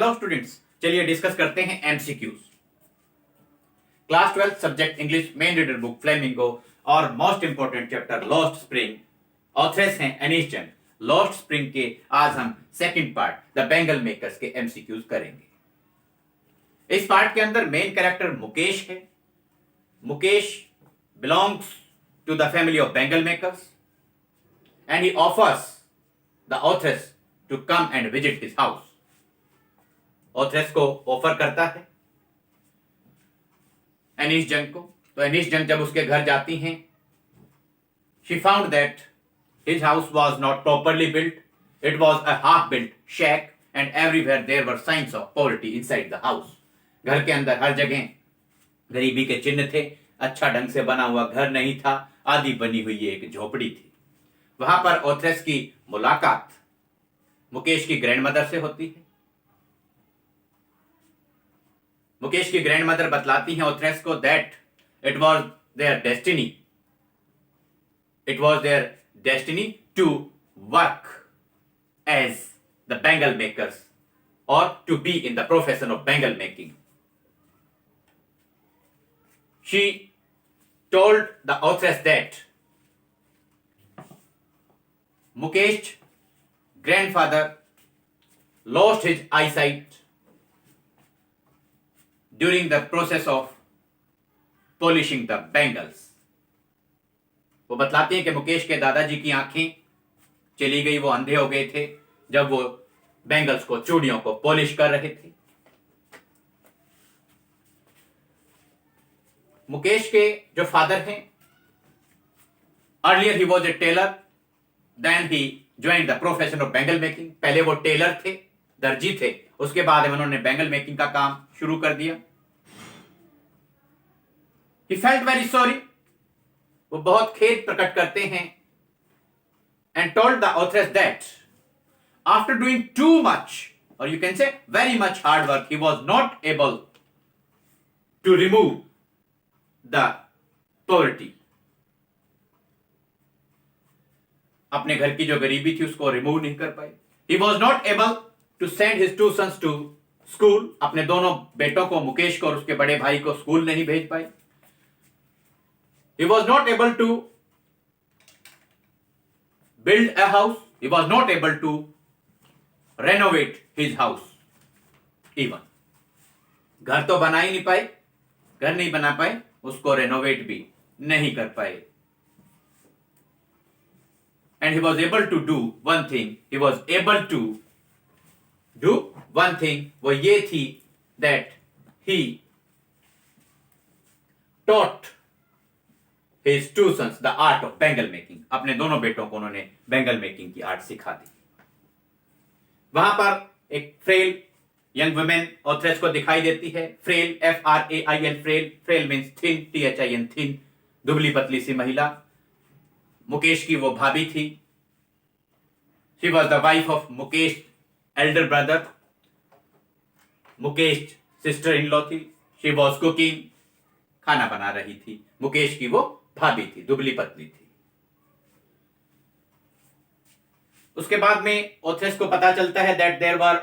Hello students, चलिए discuss करते हैं MCQs. Class 12 subject English main reader book Flamingo और most important chapter Lost Spring. Authors हैं Anees Jung. Lost Spring के आज हम second part the bangle makers के एमसीक्यूज करेंगे। इस पार्ट के अंदर मेन कैरेक्टर मुकेश है। Mukesh belongs to the family of bangle makers and he offers the authors to come and visit his house. authors को ऑफर करता है एनीस जंग को। तो एनीस जंग जब उसके घर जाती हैं, she found that his house was not properly built. It was a half-built shack and everywhere there were signs of poverty inside the house. घर के अंदर हर जगह गरीबी के चिन्ह थे। अच्छा ढंग से बना हुआ घर नहीं था, आधी बनी हुई एक झोपड़ी थी। वहां पर ऑथरेस की मुलाकात मुकेश की ग्रैंडमदर से होती है। मुकेश की ग्रैंडमदर बतलाती हैं ऑथरेस को that it was their destiny to work as the bangle makers और to be in the profession of bangle making. She told the authoress that Mukesh grandfather lost his eyesight during the process of polishing the bangles. वो बतलाते हैं कि मुकेश के दादाजी की आंखें चली गई, वो अंधे हो गए थे जब वो बैंगल्स को, चूड़ियों को पॉलिश कर रहे थे। मुकेश के जो फादर हैं, अर्लियर ही was a tailor, Then he joined the profession of bangle making. पहले वो टेलर थे, दर्जी थे, उसके बाद उन्होंने बैंगल मेकिंग का काम शुरू कर दिया। He felt very sorry. वो बहुत खेद प्रकट करते हैं and told the authoress that after doing too much, or you can say very much hard work, he was not able to remove the poverty. अपने घर की जो गरीबी थी उसको रिमूव नहीं कर पाए। He was not able to send his two sons to school. अपने दोनों बेटों को, मुकेश को और उसके बड़े भाई को स्कूल नहीं भेज पाए। He was not able to build a house. He was not able to renovate his house even. घर तो बना ही नहीं पाए, घर नहीं बना पाए, उसको रेनोवेट भी नहीं कर पाए। And he was able to do one thing. He was able to do one thing. वो ये थी that he taught his two sons the art of bangle making. अपने दोनों बेटों को उन्होंने बैंगल मेकिंग की आर्ट सिखा दी। वहां पर एक फ्रेल यंग वुमेन ऑथरेस को दिखाई देती है। Frail, FRAIL, frail means thin, THIN, thin, दुबली पतली सी महिला। मुकेश की वो भाभी थी। She was the wife of Mukesh elder brother. Mukesh sister in law थी। She was cooking, खाना बना रही थी। मुकेश की वो भाभी थी, दुबली पतली थी। उसके बाद में ऑथरेस को पता चलता है that there were,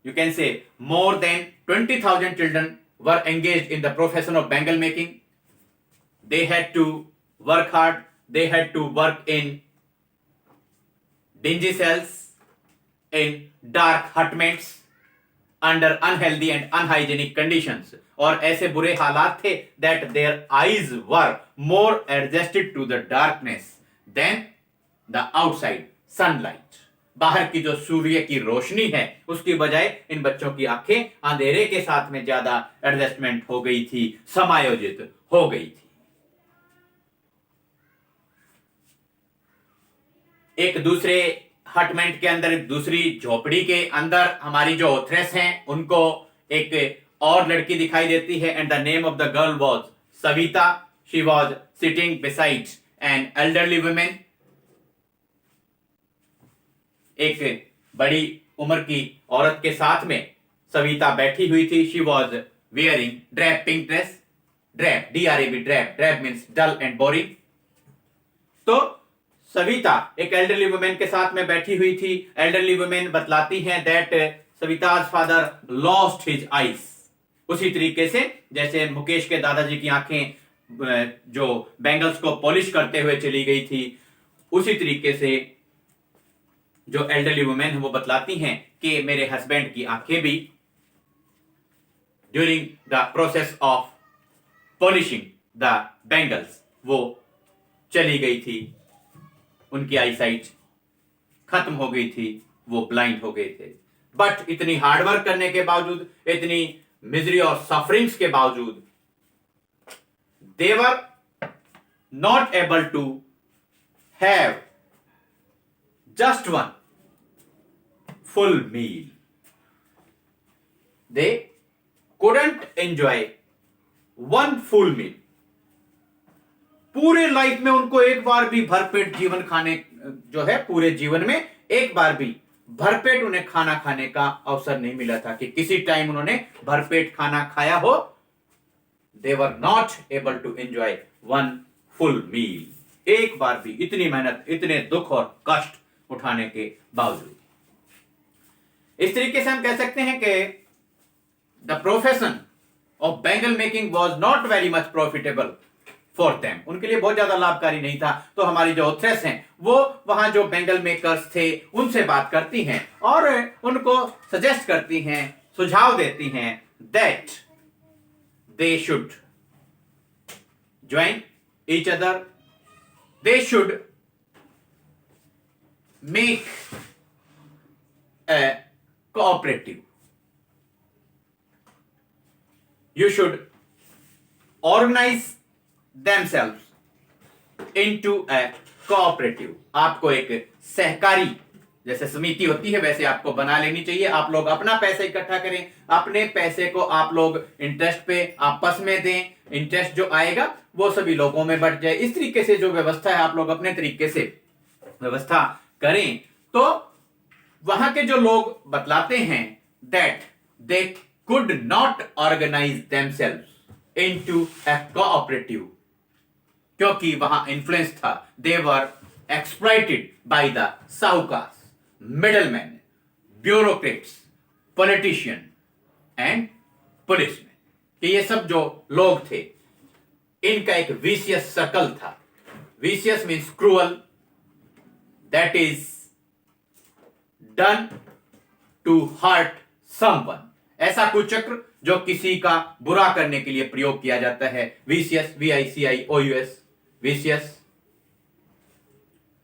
you can say, more than 20,000 children were engaged in the profession of bangle making. They had to work hard. They had to work in dingy cells, in dark hutments, under unhealthy and unhygienic conditions. और ऐसे बुरे हालात थे that their eyes were more adjusted to the darkness than the outside sunlight. बाहर की जो सूर्य की रोशनी है उसकी बजाय इन बच्चों की आंखें अंधेरे के साथ में ज्यादा एडजस्टमेंट हो गई थी, समायोजित हो गई थी। एक दूसरे हटमेंट के अंदर, एक दूसरी झोपड़ी के अंदर हमारी जो ऑथरेस हैं उनको एक और लड़की दिखाई देती है and the name of the girl was Savita. She was sitting beside an elderly women. एक बड़ी उम्र की औरत के साथ में सविता बैठी हुई थी। She was wearing drab pink dress. Drab, DRAP, drab means dull and boring. तो सविता एक एल्डरली वुमेन के साथ में बैठी हुई थी। एल्डरली वुमेन बतलाती हैं that Savita's father lost his eyes. उसी तरीके से जैसे मुकेश के दादाजी की आंखें जो बैंगल्स को पॉलिश करते हुए चली गई थी, उसी तरीके से जो एल्डरली वुमेन है वो बतलाती हैं कि मेरे हस्बैंड की आंखें भी during the process of polishing the bangles वो चली गई थी, उनकी आईसाइट खत्म हो गई थी, वो ब्लाइंड हो गए थे। बट इतनी हार्डवर्क करने के बावजूद, इतनी मिजरी और सफरिंग्स के बावजूद, they were not able to have just one full meal. They couldn't enjoy one full meal. पूरे लाइफ में उनको एक बार भी भरपेट जीवन खाने जो है, पूरे जीवन में एक बार भी भरपेट उन्हें खाना खाने का अवसर नहीं मिला था कि किसी टाइम उन्होंने भरपेट खाना खाया हो। They were not able to enjoy one full meal. एक बार भी, इतनी मेहनत, इतने दुख और कष्ट उठाने के बावजूद। इस तरीके से हम कह सकते हैं कि the profession of bangle making was not very much profitable for them. उनके लिए बहुत ज्यादा लाभकारी नहीं था। तो हमारी जो ऑथरेस हैं वो वहां जो बैंगल मेकर्स थे उनसे बात करती हैं और उनको सजेस्ट करती हैं, सुझाव देती हैं that they should join each other, they should make a cooperative, you should organize themselves into a cooperative। आपको एक सहकारी जैसे समिति होती है वैसे आपको बना लेनी चाहिए। आप लोग अपना पैसा इकट्ठा करें, अपने पैसे को आप लोग इंटरेस्ट पे आपस में दें, इंटरेस्ट जो आएगा वो सभी लोगों में बट जाए। इस तरीके से जो व्यवस्था है आप लोग अपने तरीके से व्यवस्था करें। तो वहां के जो लोग बतलाते हैं that they could not organise themselves into a cooperative, क्योंकि वहां इन्फ्लुएंस था। They were exploited by the sahukar, middleman, bureaucrats, politician and policeman, कि ये सब जो लोग थे इनका एक विशियस सर्कल था। Vicious means cruel, that is done to hurt someone. ऐसा कुचक्र जो किसी का बुरा करने के लिए प्रयोग किया जाता है। विशियस, VICIOUS, विशियस,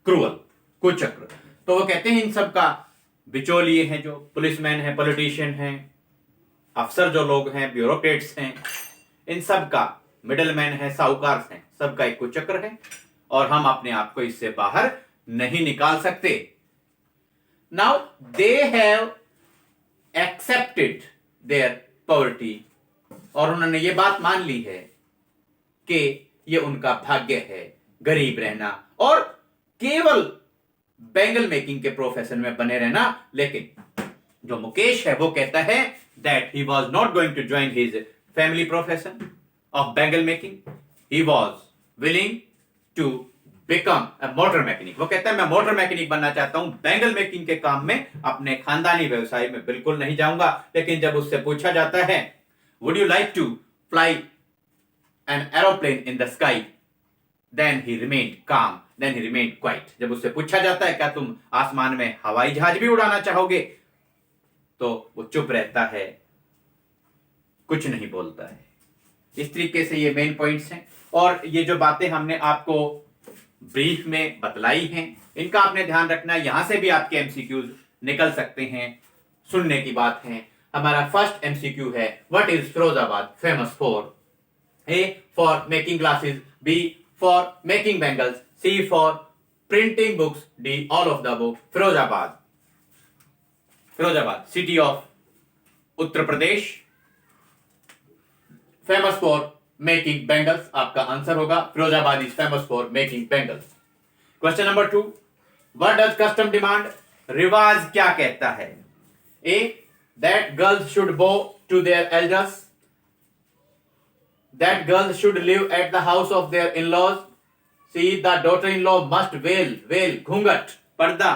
क्रूअल, कुचक्र। तो वो कहते हैं इन सब का बिचौलिए हैं, जो पुलिसमैन है, पॉलिटिशियन हैं, अफसर जो लोग हैं, ब्यूरोक्रेट्स हैं, इन सब का मिडलमैन है, साहूकार हैं, सबका एक कुचक्र है और हम अपने आप को इससे बाहर नहीं निकाल सकते। Now they have accepted there poverty, और उन्होंने ये बात मान ली है कि ये उनका भाग्य है गरीब रहना और केवल बैंगल मेकिंग के प्रोफेशन में बने रहना। लेकिन जो मुकेश है वो कहता है that he was not going to join his family profession of bangle making, he was willing to become a motor mechanic. वो कहता है मैं मोटर मैकेनिक बनना चाहता हूं, बैंगल मेकिंग के काम में, अपने खानदानी व्यवसाय में बिल्कुल नहीं जाऊंगा। लेकिन जब उससे पूछा जाता है would you like to fly an aeroplane in the sky, then he remained calm, then he remained quiet. जब उससे पूछा जाता है क्या तुम आसमान में हवाई जहाज भी उड़ाना चाहोगे, तो वो चुप रहता है, कुछ नहीं बोलता है। इस तरीके से ये मेन पॉइंट्स हैं और ये जो बातें हमने आपको ब्रीफ में बतलाई हैं इनका आपने ध्यान रखना है। यहां से भी आपके एमसीक्यूज निकल सकते हैं, सुनने की बात है। हमारा फर्स्ट एमसीक्यू है what is Firozabad famous for? A for making glasses, B for making bangles, C for printing books, D all of the above. Firozabad, Firozabad city of Uttar Pradesh, famous for making bangles. आपका आंसर होगा Firozabad is famous for making bangles. Question number 2, what does custom demand? रिवाज क्या कहता है? A that girls should bow to their elders, that girls should live at the house of their in-laws, C the daughter-in-law must veil, घूंघट, पर्दा,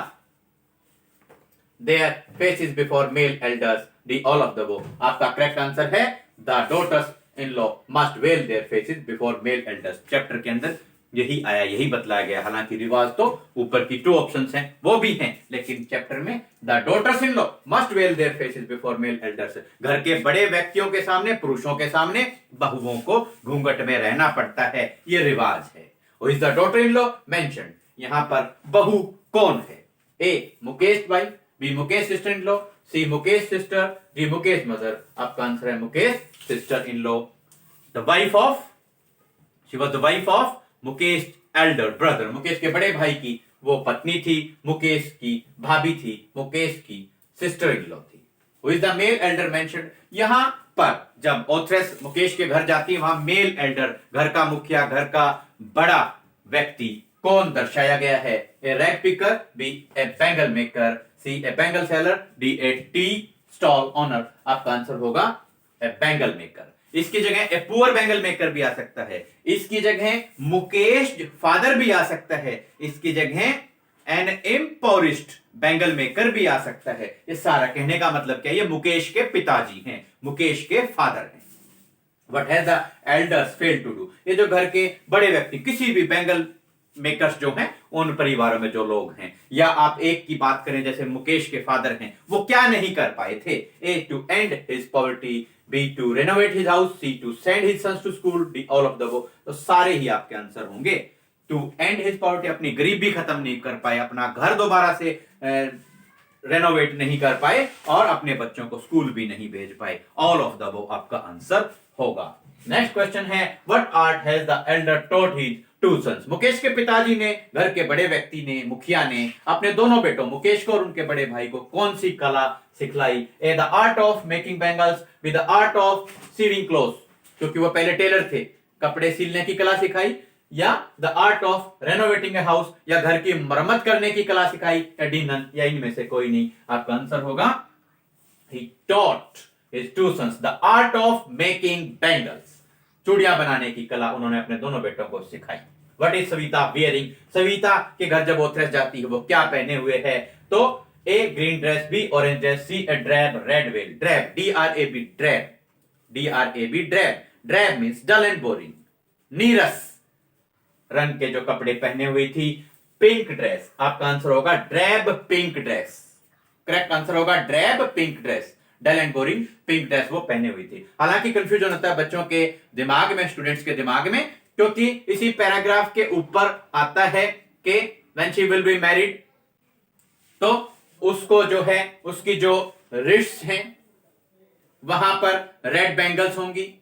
their faces before male elders, the all of the above. आपका correct answer है the daughters in law must veil their faces before male elders. Chapter के अंदर यही आया, यही बतलाया गया। हालांकि रिवाज तो ऊपर की 2 ऑप्शंस हैं वो भी हैं, लेकिन चैप्टर में the daughters in law must veil their faces before male elders, घर के बड़े व्यक्तियों के सामने, पुरुषों के सामने बहुओं को घूंघट में रहना पड़ता है, ये रिवाज है। Who is the daughter in law mentioned, यहां पर बहू कौन है? A Mukesh bhai, B Mukesh sister in law, C Mukesh sister, D Mukesh mother. आपका आंसर है Mukesh sister in law. The wife of, she was the wife of Mukesh elder brother, Mukesh के बड़े भाई की वो पत्नी थी, मुकेश की भाभी थी, मुकेश की सिस्टर इन लॉ थी। Who is the male elder mentioned, यहां पर जब ऑथरेस मुकेश के घर जाती है, वहां मेल एल्डर, घर का मुखिया, घर का बड़ा व्यक्ति कौन दर्शाया गया है? A rag picker, B a bangle maker, C a bangle seller, D a tea stall owner. आपका आंसर होगा ए बैंगल मेकर। इसकी जगह ए पुअर बैंगल मेकर भी आ सकता है, इसकी जगह मुकेश फादर भी आ सकता है, इसकी जगह एन इम्पोरिस्ट बैंगल मेकर भी आ सकता है। ये सारा कहने का मतलब क्या है? ये मुकेश के पिताजी हैं, मुकेश के फादर हैं। What has the elders failed to do? ये जो घर के बड़े व्यक्ति, किसी भी बैंगल मेकर्स जो हैं, उन परिवारों में जो लोग हैं, या आप एक की बात करें जैसे मुकेश के फादर हैं, वो क्या नहीं कर पाए थे? A to end his poverty, B to renovate his house, C to send his sons to school, D all of the above. तो सारे ही आपके आंसर होंगे। टू एंड हिज पॉवर्टी, अपनी गरीबी खत्म नहीं कर पाए, अपना घर दोबारा से रेनोवेट नहीं कर पाए, और अपने बच्चों को स्कूल भी नहीं भेज पाए। ऑल ऑफ द अबव आपका आंसर होगा। नेक्स्ट क्वेश्चन है, what art has the elder taught his two sons? Mukesh के पिताजी ने, घर के बड़े व्यक्ति ने, मुखिया ने अपने दोनों बेटों मुकेश को और उनके बड़े भाई को कौन सी कला सिखलाई? A the art of making bangles, B the art of sewing clothes, क्योंकि वो पहले टेलर थे, कपड़े सिलने की कला सिखाई, या the art of renovating a house, या घर की मरम्मत करने की कला सिखाई, या डी नन, या इनमें से कोई नहीं। आपका आंसर होगा he taught his two sons the art of making bangles, चूड़ियां बनाने की कला उन्होंने अपने दोनों बेटों को सिखाई। What is Savita wearing? Savita के घर जब ऑथरेस जाती है वो क्या पहने हुए है? तो A green dress, B orange dress, C a drab red veil. Drab, DRAB drab, DRAB drab. Drab means dull and boring, नीरस रंग के जो कपड़े पहने हुई थी। पिंक ड्रेस, आपका आंसर होगा drab pink dress. Correct answer होगा drab pink dress, dull and boring pink dress वो पहने हुई थी। हालांकि कंफ्यूजन होता है बच्चों के दिमाग में, स्टूडेंट्स के दिमाग में, क्योंकि इसी पैराग्राफ के ऊपर आता है कि when she will be married, तो उसको जो है, उसकी जो रिस्ट हैं वहां पर रेड बैंगल्स होंगी,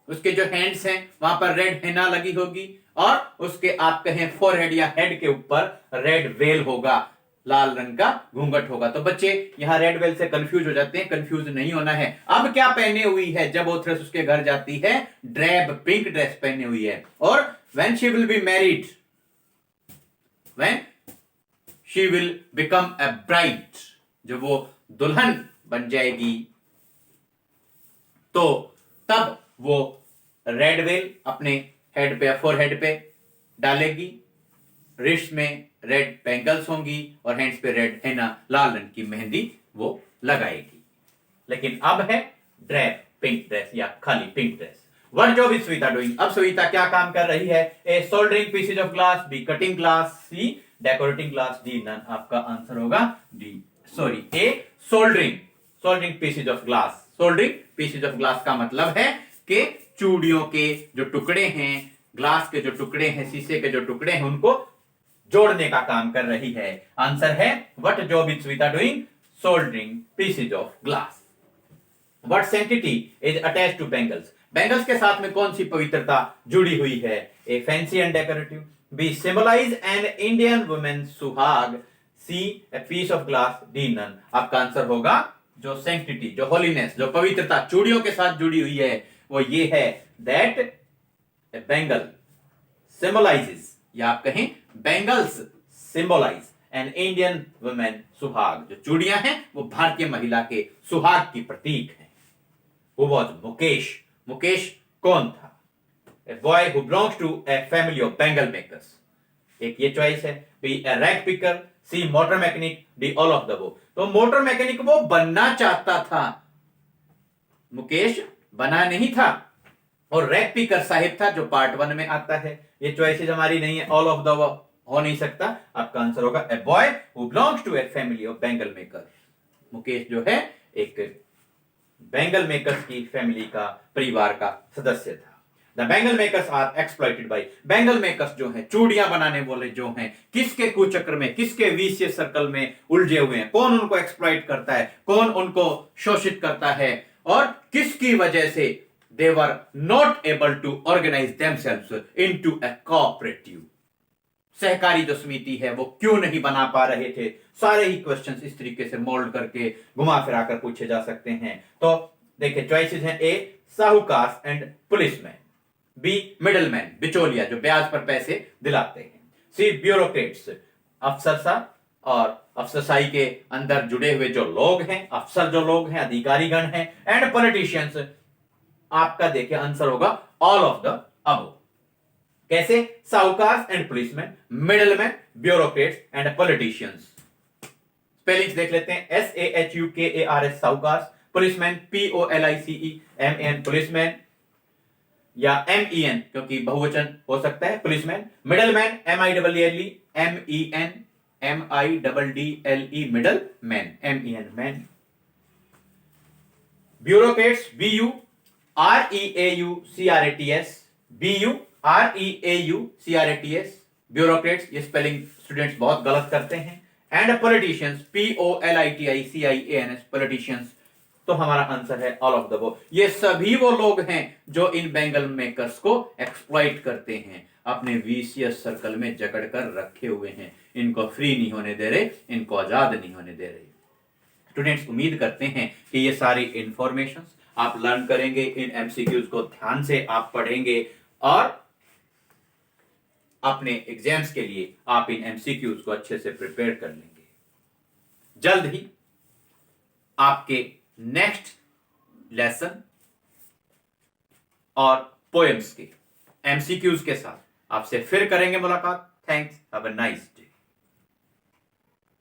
उसके जो हैंड्स हैं वहां पर रेड हेना लगी होगी, और उसके आप कहें फोरहेड या हेड के ऊपर रेड वेल होगा, लाल रंग का घूंघट होगा। तो बच्चे यहां रेड वेल से कंफ्यूज हो जाते हैं, कंफ्यूज नहीं होना है। अब क्या पहने हुई है जब ओथरेस उसके घर जाती है? ड्रैब पिंक ड्रेस पहने हुई है। और when she will be married, when she will become a bride, जब वो दुल्हन बन जाएगी, तो तब वो रेड वेल अपने हेड पे, फोरहेड पे डालेगी, रिस्ट में रेड बैंगल्स होंगी, और हैंड्स पे रेड हेना, लाल रंग की मेहंदी वो लगाएगी। लेकिन अब है ड्रैब पिंक ड्रेस या खाली pink dress. What job is Savita doing? अब सविता क्या काम कर रही है? A soldering pieces of glass, B cutting glass, C decorating glass, D none. आपका आंसर होगा D, sorry A soldering pieces of glass. सोल्डरिंग पीसेज ऑफ ग्लास का मतलब है कि चूड़ियों के जो टुकड़े हैं, ग्लास के जो टुकड़े हैं, शीशे के जो टुकड़े हैं, उनको जोड़ने का काम कर रही है। आंसर है what job is Savita doing? Soldering pieces of glass. What sanctity is attached to bangles? Bangles के साथ में कौन सी पवित्रता जुड़ी हुई है? A fancy and decorative, B symbolize an Indian women suhag, C a piece of glass, D none. आपका आंसर होगा जो सैंक्टिटी, जो होलीनेस, जो पवित्रता चूड़ियों के साथ जुड़ी हुई है, वो ये है दैट ए बैंगल सिंबलाइजेस, या आप कहें bangles symbolise an Indian women suhag. जो चूड़ियां हैं वो भारतीय महिला के सुहाग की प्रतीक है। Who was Mukesh? मुकेश कौन था? A boy who belongs to a family of bangle makers. एक ये चॉइस है। B a rag picker, C motor mechanic, D all of the above. तो मोटर मैकेनिक वो बनना चाहता था, मुकेश बना नहीं था। और रैग पिकर साहिब था, जो पार्ट 1 में आता है। ये चॉइसेस हमारी नहीं है, ऑल ऑफ द अबव हो नहीं सकता। आपका आंसर होगा a boy who belongs to a family of bangle maker. Mukesh जो है एक बैंगल मेकर्स की फैमिली का, परिवार का सदस्य था। The bangle makers are exploited by, bangle makers जो है, चूड़ियां बनाने वाले जो हैं, किसके कुचक्र में, किसके विशियस सर्कल में उलझे हुए हैं? कौन उनको एक्सप्लॉइट करता है, कौन उनको शोषित करता है, और किसकी वजह से they were not able to organise themselves into a cooperative, सहकारी जो समिति है वो क्यों नहीं बना पा रहे थे? सारे ही क्वेश्चंस इस तरीके से मोल्ड करके घुमा फिरा कर पूछे जा सकते हैं। तो देखिए चॉइसेस हैं, ए साहूकार एंड पुलिसमैन, बी मिडलमैन, बिचौलिया जो ब्याज पर पैसे दिलाते हैं, सी ब्यूरोक्रेट्स, अफसरशाह और अफसरशाही के अंदर जुड़े हुए जो लोग हैं, अफसर जो लोग हैं, अधिकारीगण हैं, एंड पॉलिटिशियंस। आपका देखिए आंसर होगा ऑल ऑफ द अबव। कैसे? साहूकार and policeman, middleman, bureaucrats and politicians. Spellings देख लेते हैं, SAHUKARS साहूकार, पुलिसमैन POLICEMAN पुलिसमैन, या MEN क्योंकि बहुवचन हो सकता है policeman, middleman MIDDLE middle man, MEN man, bureaucrats BUREAUCRATS bureaucrats, ये स्पेलिंग स्टूडेंट्स बहुत गलत करते हैं, एंड पॉलिटिशियंस POLITICIANS पॉलिटिशियंस। तो हमारा आंसर है ऑल ऑफ द अबव। ये सभी वो लोग हैं जो इन बैंगल मेकर्स को एक्सप्लॉइट करते हैं, अपने विशियस सर्कल में जकड़ कर रखे हुए हैं, इनको फ्री नहीं होने दे रहे, इनको आजाद नहीं होने दे रहे। स्टूडेंट्स उम्मीद करते हैं कि ये सारी इंफॉर्मेशन आप लर्न करेंगे, इन एमसीक्यूज को ध्यान से आप पढ़ेंगे और अपने एग्जाम्स के लिए आप इन एमसीक्यूज को अच्छे से प्रिपेयर कर लेंगे। जल्द ही आपके नेक्स्ट लेसन और पोएम्स के एमसीक्यूज के साथ आपसे फिर करेंगे मुलाकात। Thanks, have a nice